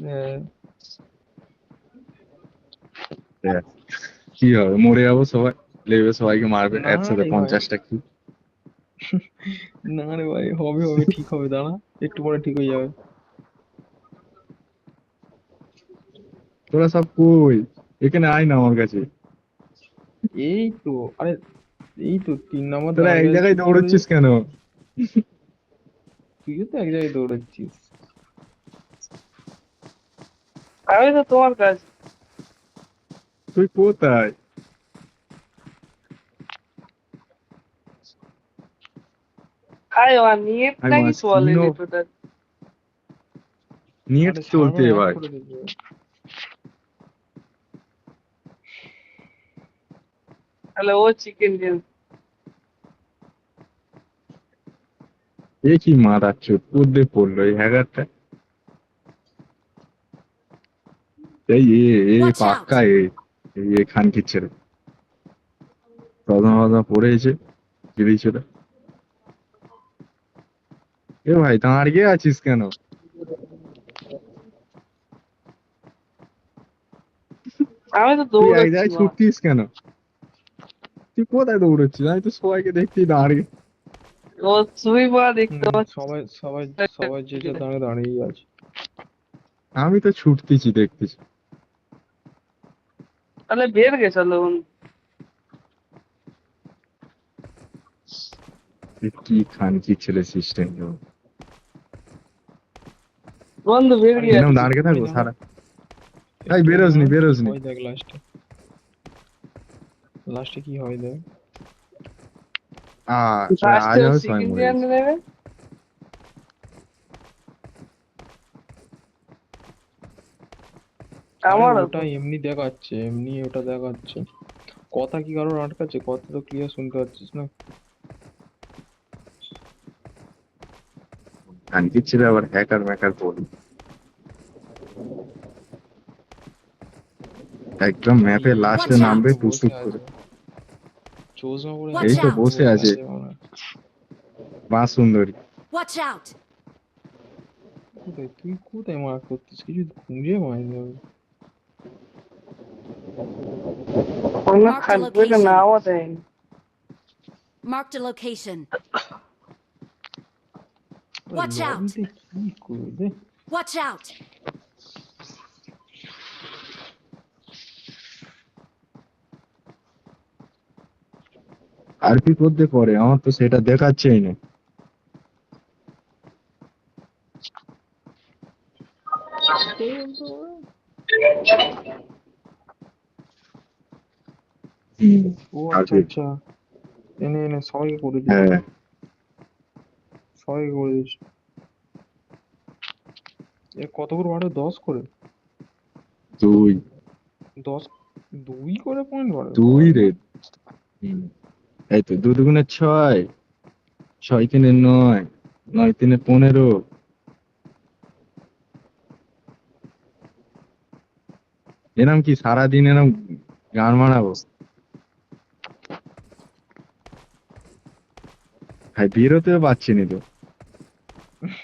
হ্যাঁ, দেখ, কি হবে, মরে যাবো সবাই, লেবে সবাইকে মারবে না একসাথে রে ভাই, 50টা কি। না রে ভাই, হবে হবে, ঠিক হবে, দাঁড়া, একটু পরে ঠিক হয়ে যাবে। তোরা সব কই, এখানে আয় না আমার কাছে। এই তো, আরে এই তো 3 নম্বর তোরা দাঁড় এক কাছে জায়গায় চুপ করে। দৌড়চ্ছিস কেন? তুইও তো এক জায়গায় দৌড়াচ্ছিস। আমি তো তোমার কাছে। তুই কোথায়? আরে নিয়ে আমি নাকি মাস্কিনো, চলেনি তোদের? নেট আরে চলতে সার্ভার অফ ভাই। করে দিয়েছে। তাহলে ও চিকেন গেম। এ কি মারাচ্ছ, কোদ্দে পড়লো এই হ্যাগারটা। এই Watch out! পাক্কা খানকির ছেলে প্রথম পড়েছে গিয়েছিল। এ ভাই দাঁড়িয়ে আছিস কেন? আমি তো তুই এক দৌড়াচ্ছি জায়গায় মা। ছুটতিস কেন? তুই কোথায় দৌড়চ্ছিস? আমি তো সবাইকে দেখছি দাঁড়িয়ে। ও তুই মা দেখতে পাচ্ছিস? সবাই সবাই সবাই যে যা দাঁড়িয়ে দাঁড়িয়েই আছে। আমি তো ছুটতেছি দেখতেছি। তাহলে বের গেছে লোন। এ কি খানকির ছেলে সিস্টেম। বন্ধু বের আরে গিয়ে এরকম একটু দাঁড়িয়ে ওই থাকবো দাঁড়া, সারা। এই একটু ওই বেরোসনি দাঁড়া, কি বেরোসনি। হয় দেখ লাস্টে। লাস্টে কি হয় দেখ। আজ লাস্টে আমি সবাই চিকেন মরে দিয়ে গেছি। নেবে। আরে আমারও তো। ওটা এমনি দেখাচ্ছে, এমনি ওটা দেখাচ্ছে। কথা কি কারোর আটকাচ্ছে? কথা তো ক্লিয়ার শুনতে পাচ্ছিস না? খানকির ছেলে আবার হ্যাকার ম্যাকার বলি। একদম আরে ম্যাপে এই লাস্টে Watch নামবে out! তো বসে টুকটুক আছে, করে। চোজমা পড়ে এই Watch আছে, তো out! বসে বসে আছে আছে মনে হয়। মা সুন্দরী। Watch out! কোথায় তুই, কোথায় মার্ক করতিস? কিছু খুঁজে পাইনি আমি। কোনো Marked a থাকবে না, location. নাও দেয়নি। Marked a location. ওই Watch out! লবিতে কি করবে? Watch out! আর কি করতে পারে, আমার তো সেটা দেখাচ্ছেই না। কি করে বলতো ওরা? ও আচ্ছা আছে। আচ্ছা, এনে এনে সবাইকে করে দিস, হ্যাঁ। সবাইকে করে দিস। এ কত করে বাড়ে? 10 করে? দুই। 10, 2 করে পয়েন্ট বাড়ে দুই ভাই? রে। হুম। এই তো 2 দুগুণে 6, 6 3 9, 9 3 15। এরম কি সারাদিন এরম গান মারাবো? ভাই বেরোতেও পারছি না তো।